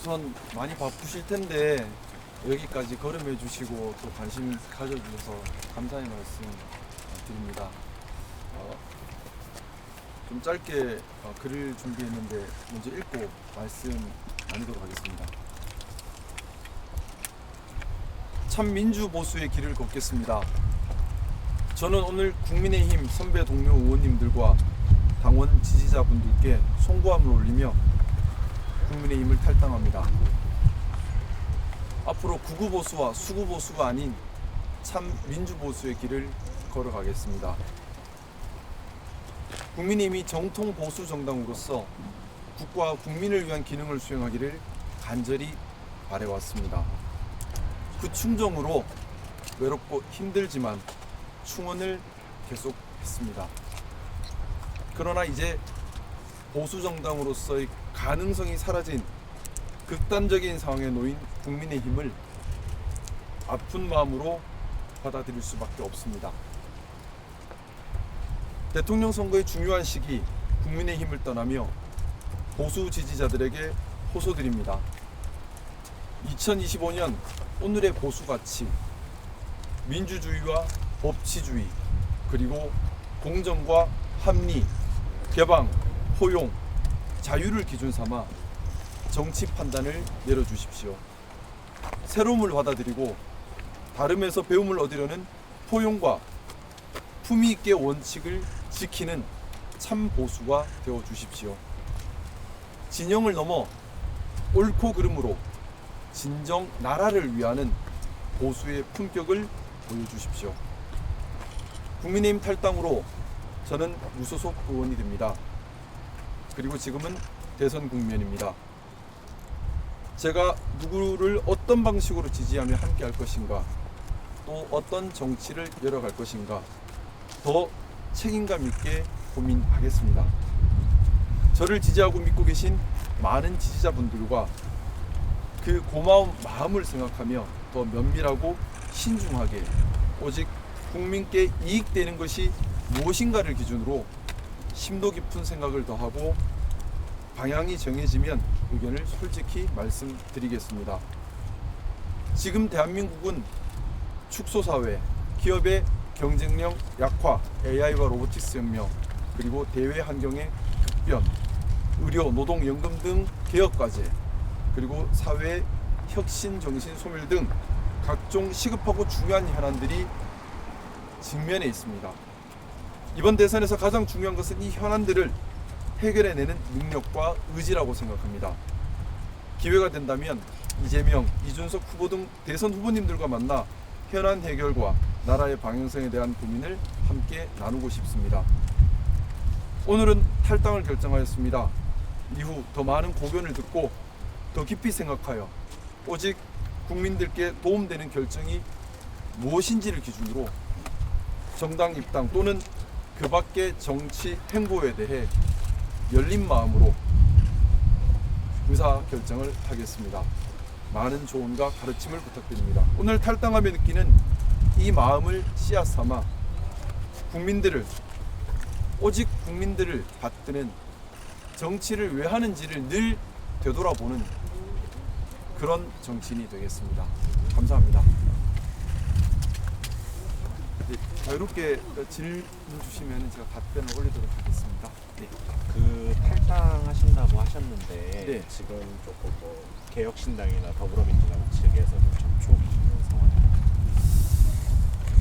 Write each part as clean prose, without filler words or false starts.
우선 많이 바쁘실 텐데 여기까지 걸음해 주시고 또 관심 가져주셔서 감사의 말씀 드립니다. 좀 짧게 글을 준비했는데 먼저 읽고 말씀 나누도록 하겠습니다. 참 민주보수의 길을 걷겠습니다. 저는 오늘 국민의힘 선배 동료 의원님들과 당원 지지자분들께 송구함을 올리며 국민의힘을 탈당합니다. 앞으로 구구보수와 수구보수가 아닌 참 민주보수의 길을 걸어가겠습니다. 국민의힘이 정통 보수 정당으로서 국가와 국민을 위한 기능을 수행하기를 간절히 바라왔습니다. 그 충정으로 외롭고 힘들지만 충원을 계속했습니다. 그러나 이제 보수 정당으로서의 가능성이 사라진 극단적인 상황에 놓인 국민의힘을 아픈 마음으로 받아들일 수밖에 없습니다. 대통령 선거의 중요한 시기 국민의힘을 떠나며 보수 지지자들에게 호소드립니다. 2025년 오늘의 보수 가치, 민주주의와 법치주의, 그리고 공정과 합리, 개방, 포용, 자유를 기준 삼아 정치 판단을 내려주십시오. 새로움을 받아들이고 다름에서 배움을 얻으려는 포용과 품위 있게 원칙을 지키는 참 보수가 되어 주십시오. 진영을 넘어 옳고 그름으로 진정 나라를 위하는 보수의 품격을 보여주십시오. 국민의힘 탈당으로 저는 무소속 의원이 됩니다. 그리고 지금은 대선 국면입니다. 제가 누구를 어떤 방식으로 지지하며 함께 할 것인가, 또 어떤 정치를 열어갈 것인가 더 책임감 있게 고민하겠습니다. 저를 지지하고 믿고 계신 많은 지지자분들과 그 고마운 마음을 생각하며 더 면밀하고 신중하게 오직 국민께 이익되는 것이 무엇인가를 기준으로 심도 깊은 생각을 더하고 방향이 정해지면 의견을 솔직히 말씀드리겠습니다. 지금 대한민국은 축소사회, 기업의 경쟁력 약화, AI와 로보틱스 혁명, 그리고 대외 환경의 급변, 의료, 노동, 연금 등 개혁 과제, 그리고 사회 혁신 정신 소멸 등 각종 시급하고 중요한 현안들이 직면해 있습니다. 이번 대선에서 가장 중요한 것은 이 현안들을 해결해내는 능력과 의지라고 생각합니다. 기회가 된다면 이재명, 이준석 후보 등 대선 후보님들과 만나 현안 해결과 나라의 방향성에 대한 고민을 함께 나누고 싶습니다. 오늘은 탈당을 결정하였습니다. 이후 더 많은 고견을 듣고 더 깊이 생각하여 오직 국민들께 도움되는 결정이 무엇인지를 기준으로 정당 입당 또는 그 밖의 정치 행보에 대해 열린 마음으로 의사 결정을 하겠습니다. 많은 조언과 가르침을 부탁드립니다. 오늘 탈당하며 느끼는 이 마음을 씨앗 삼아 오직 국민들을 받드는 정치를 왜 하는지를 늘 되돌아보는 그런 정치인이 되겠습니다. 감사합니다. 네, 자유롭게 질문 주시면 제가 답변을 올리도록 하겠습니다. 네. 그 탈당하신다고 하셨는데 네. 지금 조금 뭐 개혁신당이나 더불어민주당 측에서 좀 접촉이 있는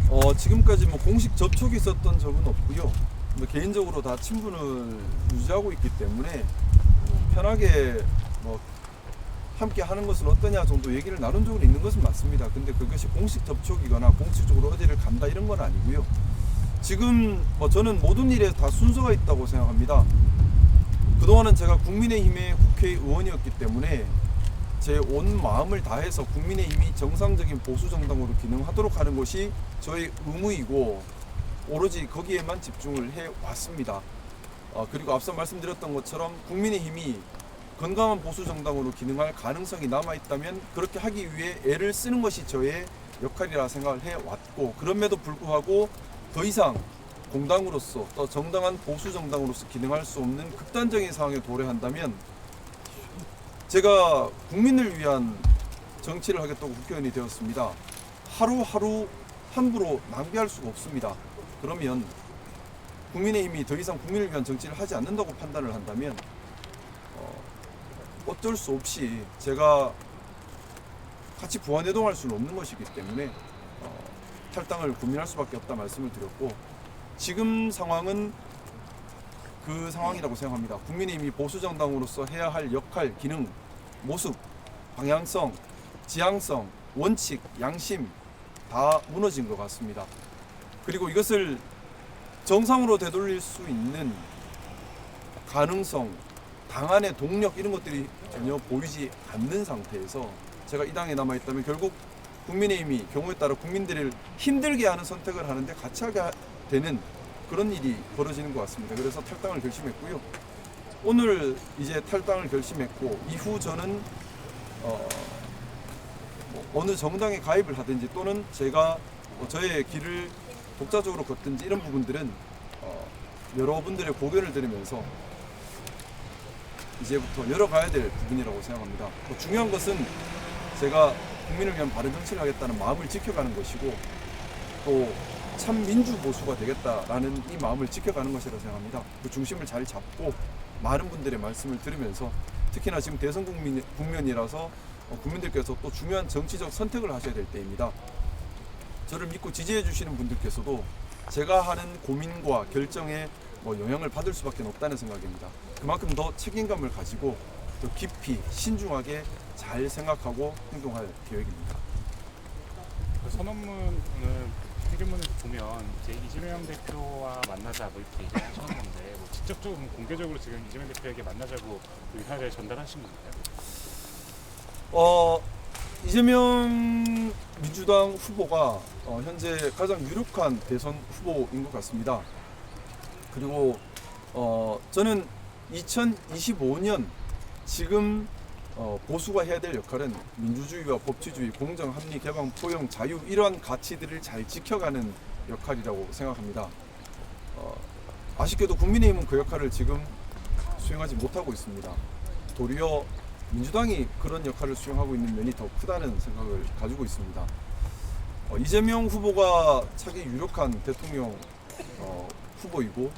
상황입니다. 지금까지 뭐 공식 접촉이 있었던 적은 없고요. 뭐 개인적으로 다 친분을 유지하고 있기 때문에 편하게 뭐 함께 하는 것은 어떠냐 정도 얘기를 나눈 적은 있는 것은 맞습니다. 근데 그것이 공식 접촉이거나 공식적으로 어디를 간다 이런 건 아니고요. 지금 뭐 저는 모든 일에 다 순서가 있다고 생각합니다. 그동안은 제가 국민의힘의 국회의원이었기 때문에 제 온 마음을 다해서 국민의힘이 정상적인 보수 정당으로 기능하도록 하는 것이 저의 의무이고 오로지 거기에만 집중을 해왔습니다. 그리고 앞서 말씀드렸던 것처럼 국민의힘이 건강한 보수 정당으로 기능할 가능성이 남아있다면 그렇게 하기 위해 애를 쓰는 것이 저의 역할이라 생각을 해왔고, 그럼에도 불구하고 더 이상 공당으로서 또 정당한 보수 정당으로서 기능할 수 없는 극단적인 상황에 도래한다면 제가 국민을 위한 정치를 하겠다고 국회의원이 되었습니다. 하루하루 함부로 낭비할 수가 없습니다. 그러면 국민의힘이 더 이상 국민을 위한 정치를 하지 않는다고 판단을 한다면 어쩔 수 없이 제가 같이 부안해동할 수는 없는 것이기 때문에 탈당을 고민할 수밖에 없다 말씀을 드렸고, 지금 상황은 그 상황이라고 생각합니다. 국민의힘이 보수정당으로서 해야 할 역할, 기능, 모습, 방향성, 지향성, 원칙, 양심 다 무너진 것 같습니다. 그리고 이것을 정상으로 되돌릴 수 있는 가능성, 당 안의 동력 이런 것들이 전혀 보이지 않는 상태에서 제가 이 당에 남아있다면 결국 국민의힘이 경우에 따라 국민들을 힘들게 하는 선택을 하는데 같이 하게 되는 그런 일이 벌어지는 것 같습니다. 그래서 탈당을 결심했고요. 오늘 이제 탈당을 결심했고, 이후 저는 어느 정당에 가입을 하든지 또는 제가 저의 길을 독자적으로 걷든지 이런 부분들은 여러분들의 고견을 들으면서 이제부터 열어가야 될 부분이라고 생각합니다. 중요한 것은 제가 국민을 위한 바른 정치를 하겠다는 마음을 지켜가는 것이고, 또 참 민주 보수가 되겠다라는 이 마음을 지켜가는 것이라고 생각합니다. 그 중심을 잘 잡고 많은 분들의 말씀을 들으면서, 특히나 지금 대선 국면이라서 국민들께서 또 중요한 정치적 선택을 하셔야 될 때입니다. 저를 믿고 지지해 주시는 분들께서도 제가 하는 고민과 결정에 영향을 받을 수밖에 없다는 생각입니다. 그만큼 더 책임감을 가지고 더 깊이 신중하게 잘 생각하고 행동할 계획입니다. 그 선언문을 회견문을 보면 이제 이재명 대표와 만나자 이렇게 얘기하시는 건데, 직접적으로 공개적으로 지금 이재명 대표에게 만나자고 의사를 전달하신 건가요? 이재명 민주당 후보가 현재 가장 유력한 대선 후보인 것 같습니다. 그리고 저는 2025년 지금 보수가 해야 될 역할은 민주주의와 법치주의, 공정, 합리, 개방, 포용, 자유 이러한 가치들을 잘 지켜가는 역할이라고 생각합니다. 아쉽게도 국민의힘은 그 역할을 지금 수행하지 못하고 있습니다. 도리어 민주당이 그런 역할을 수행하고 있는 면이 더 크다는 생각을 가지고 있습니다. 이재명 후보가 차기 유력한 대통령 후보이고,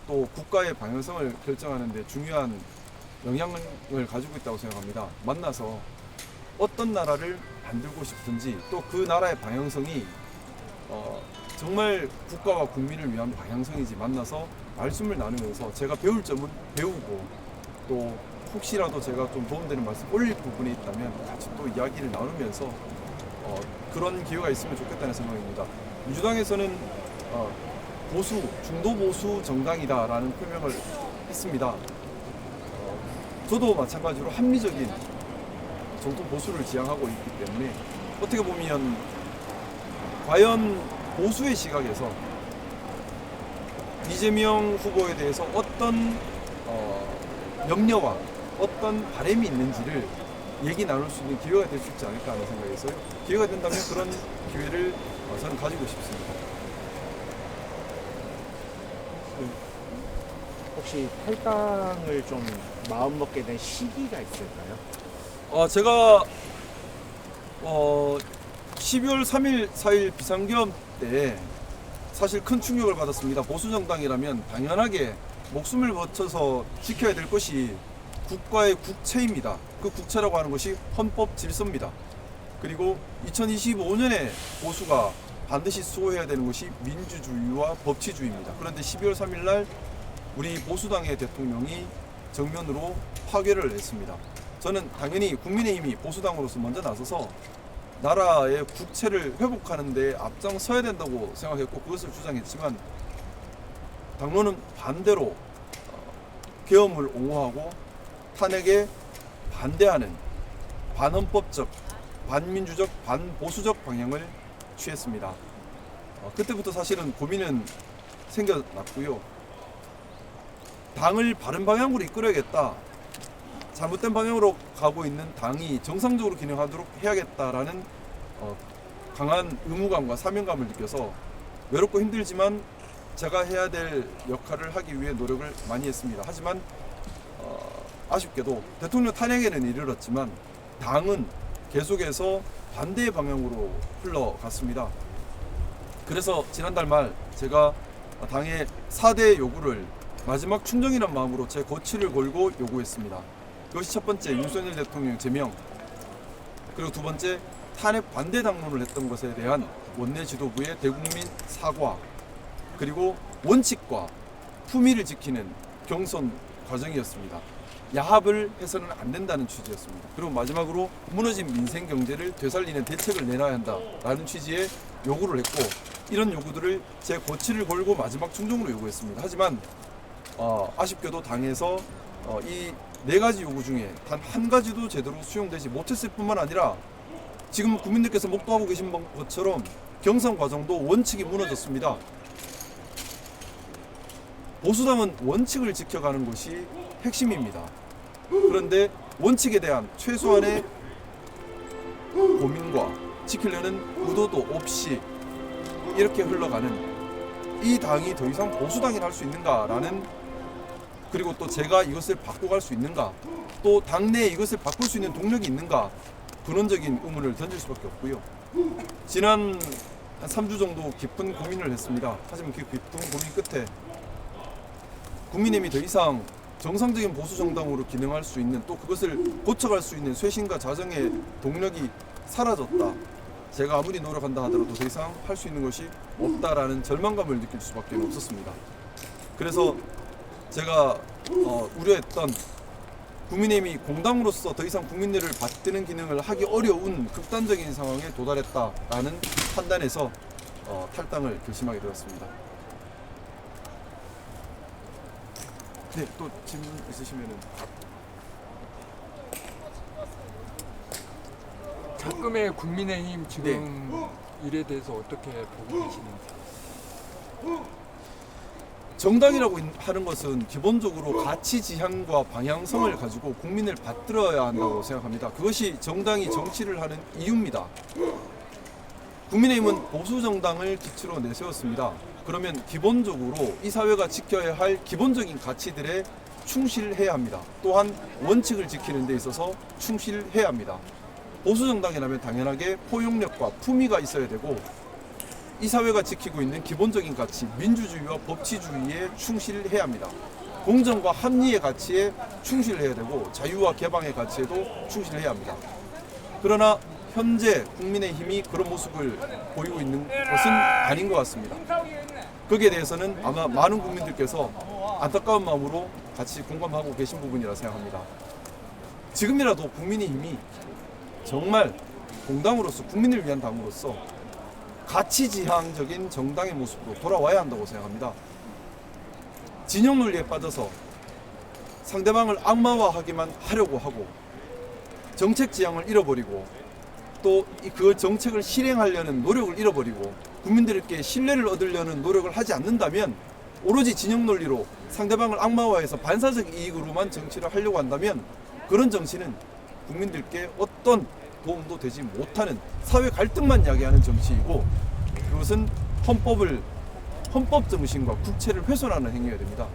또 국가의 방향성을 결정하는 데 중요한 영향을 가지고 있다고 생각합니다. 만나서 어떤 나라를 만들고 싶은지, 또 그 나라의 방향성이 정말 국가와 국민을 위한 방향성인지 만나서 말씀을 나누면서 제가 배울 점은 배우고, 또 혹시라도 제가 좀 도움되는 말씀 올릴 부분이 있다면 같이 또 이야기를 나누면서 그런 기회가 있으면 좋겠다는 생각입니다. 민주당에서는 보수, 중도 보수 정당이다라는 표명을 했습니다. 저도 마찬가지로 합리적인 정통 보수를 지향하고 있기 때문에, 어떻게 보면 과연 보수의 시각에서 이재명 후보에 대해서 어떤 염려와 어떤 바람이 있는지를 얘기 나눌 수 있는 기회가 될 수 있지 않을까 하는 생각에서요. 기회가 된다면 그런 기회를 저는 가지고 싶습니다. 혹시 탈당을 좀 마음먹게 된 시기가 있을까요? 제가 12월 3일, 4일 비상겸 때 사실 큰 충격을 받았습니다. 보수정당이라면 당연하게 목숨을 바쳐서 지켜야 될 것이 국가의 국채입니다. 그 국채라고 하는 것이 헌법 질서입니다. 그리고 2025년에 보수가 반드시 수호해야 되는 것이 민주주의와 법치주의입니다. 그런데 12월 3일 날 우리 보수당의 대통령이 정면으로 파괴를 했습니다. 저는 당연히 국민의힘이 보수당으로서 먼저 나서서 나라의 국채를 회복하는 데 앞장서야 된다고 생각했고 그것을 주장했지만, 당론은 반대로 계엄을 옹호하고 탄핵에 반대하는 반헌법적, 반민주적, 반보수적 방향을 취했습니다. 그때부터 사실은 고민은 생겨났고요. 당을 바른 방향으로 이끌어야겠다, 잘못된 방향으로 가고 있는 당이 정상적으로 기능하도록 해야겠다라는 강한 의무감과 사명감을 느껴서 외롭고 힘들지만 제가 해야 될 역할을 하기 위해 노력을 많이 했습니다. 하지만 아쉽게도 대통령 탄핵에는 이르렀지만 당은 계속해서 반대의 방향으로 흘러갔습니다. 그래서 지난달 말 제가 당의 4대 요구를 마지막 충정이란 마음으로 제 거취를 걸고 요구했습니다. 그것이 첫 번째 윤석열 대통령 제명, 그리고 두 번째 탄핵 반대 당론을 했던 것에 대한 원내 지도부의 대국민 사과, 그리고 원칙과 품위를 지키는 경선 과정이었습니다. 야합을 해서는 안 된다는 취지였습니다. 그리고 마지막으로 무너진 민생 경제를 되살리는 대책을 내놔야 한다라는 취지의 요구를 했고, 이런 요구들을 제 고치를 걸고 마지막 충정으로 요구했습니다. 하지만 아쉽게도 당에서 이 네 가지 요구 중에 단 한 가지도 제대로 수용되지 못했을 뿐만 아니라 지금 국민들께서 목도하고 계신 것처럼 경선 과정도 원칙이 무너졌습니다. 보수당은 원칙을 지켜가는 것이 핵심입니다. 그런데 원칙에 대한 최소한의 고민과 지키려는 의도도 없이 이렇게 흘러가는 이 당이 더 이상 보수당이라 할 수 있는가라는, 그리고 또 제가 이것을 바꿔갈 수 있는가, 또 당내에 이것을 바꿀 수 있는 동력이 있는가, 근원적인 의문을 던질 수밖에 없고요. 지난 한 3주 정도 깊은 고민을 했습니다. 하지만 그 깊은 고민 끝에 국민의힘이 더 이상 정상적인 보수 정당으로 기능할 수 있는, 또 그것을 고쳐갈 수 있는 쇄신과 자정의 동력이 사라졌다. 제가 아무리 노력한다 하더라도 더 이상 할 수 있는 것이 없다라는 절망감을 느낄 수밖에 없었습니다. 그래서 제가 우려했던 국민의힘이 공당으로서 더 이상 국민들을 받드는 기능을 하기 어려운 극단적인 상황에 도달했다라는 판단에서 탈당을 결심하게 되었습니다. 네, 또 질문 있으시면은. 가끔의 국민의힘 지금 일에 대해서 어떻게 보고 계시는지? 정당이라고 하는 것은 기본적으로 가치 지향과 방향성을 가지고 국민을 받들어야 한다고 생각합니다. 그것이 정당이 정치를 하는 이유입니다. 국민의힘은 보수 정당을 기초로 내세웠습니다. 그러면 기본적으로 이 사회가 지켜야 할 기본적인 가치들에 충실해야 합니다. 또한 원칙을 지키는 데 있어서 충실해야 합니다. 보수 정당이라면 당연하게 포용력과 품위가 있어야 되고, 이 사회가 지키고 있는 기본적인 가치, 민주주의와 법치주의에 충실해야 합니다. 공정과 합리의 가치에 충실해야 되고, 자유와 개방의 가치에도 충실해야 합니다. 그러나 현재 국민의힘이 그런 모습을 보이고 있는 것은 아닌 것 같습니다. 거기에 대해서는 아마 많은 국민들께서 안타까운 마음으로 같이 공감하고 계신 부분이라 생각합니다. 지금이라도 국민의힘이 정말 공당으로서, 국민을 위한 당으로서 가치지향적인 정당의 모습으로 돌아와야 한다고 생각합니다. 진영 논리에 빠져서 상대방을 악마화하기만 하려고 하고, 정책 지향을 잃어버리고, 또 그 정책을 실행하려는 노력을 잃어버리고, 국민들께 신뢰를 얻으려는 노력을 하지 않는다면, 오로지 진영 논리로 상대방을 악마화해서 반사적 이익으로만 정치를 하려고 한다면, 그런 정치는 국민들께 어떤 도움도 되지 못하는 사회 갈등만 야기하는 정치이고, 그것은 헌법 정신과 국채를 훼손하는 행위가 됩니다.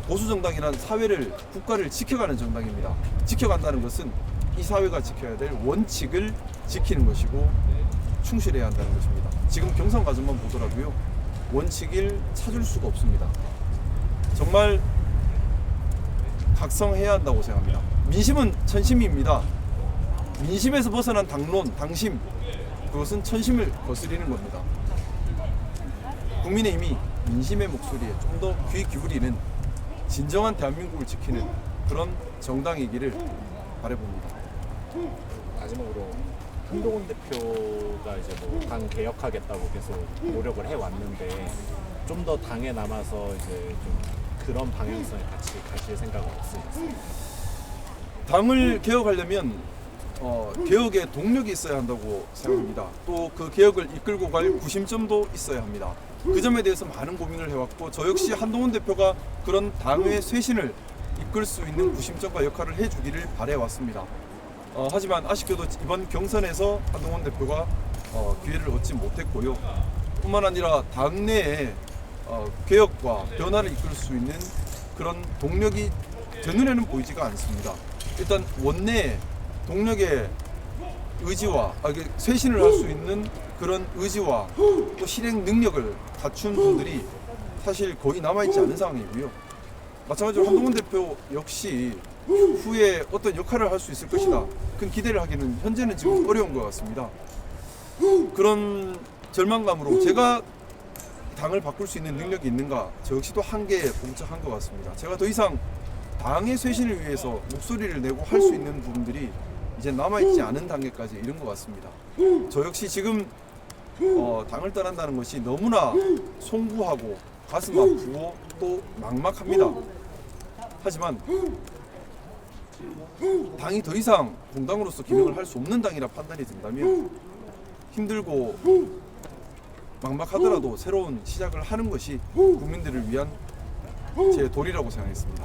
보수 정당이란 사회를, 국가를 지켜가는 정당입니다. 지켜간다는 것은 이 사회가 지켜야 될 원칙을 지키는 것이고 충실해야 한다는 것입니다. 지금 경선 과정만 보더라도요, 원칙을 찾을 수가 없습니다. 정말 각성해야 한다고 생각합니다. 민심은 천심입니다. 민심에서 벗어난 당론, 당심, 그것은 천심을 거스리는 겁니다. 국민의힘이 민심의 목소리에 좀 더 귀 기울이는 진정한 대한민국을 지키는 그런 정당이기를 바라봅니다. 마지막으로 한동훈 대표가 이제 뭐 당 개혁하겠다고 계속 노력을 해왔는데, 좀 더 당에 남아서 이제 좀 그런 방향성에 같이 가실 생각은 없으셨어요? 당을 개혁하려면 개혁의 동력이 있어야 한다고 생각합니다. 또 그 개혁을 이끌고 갈 구심점도 있어야 합니다. 그 점에 대해서 많은 고민을 해왔고, 저 역시 한동훈 대표가 그런 당의 쇄신을 이끌 수 있는 구심점과 역할을 해주기를 바래왔습니다. 하지만 아쉽게도 이번 경선에서 한동훈 대표가 기회를 얻지 못했고요. 뿐만 아니라 당내에 개혁과 변화를 이끌 수 있는 그런 동력이 제 눈에는 보이지가 않습니다. 일단 원내 동력의 의지와 쇄신을 할 수 있는 그런 의지와 또 실행 능력을 갖춘 분들이 사실 거의 남아있지 않은 상황이고요. 마찬가지로 한동훈 대표 역시 후에 어떤 역할을 할 수 있을 것이다. 큰 기대를 하기는 현재는 지금 어려운 것 같습니다. 그런 절망감으로 제가 당을 바꿀 수 있는 능력이 있는가, 저 역시도 한계에 봉착한 것 같습니다. 제가 더 이상 당의 쇄신을 위해서 목소리를 내고 할 수 있는 부분들이 이제 남아있지 않은 단계까지 이른 것 같습니다. 저 역시 지금 당을 떠난다는 것이 너무나 송구하고 가슴 아프고 또 막막합니다. 하지만 당이 더 이상 공당으로서 기능을 할 수 없는 당이라 판단이 된다면 힘들고 막막하더라도 새로운 시작을 하는 것이 국민들을 위한 제 도리라고 생각했습니다.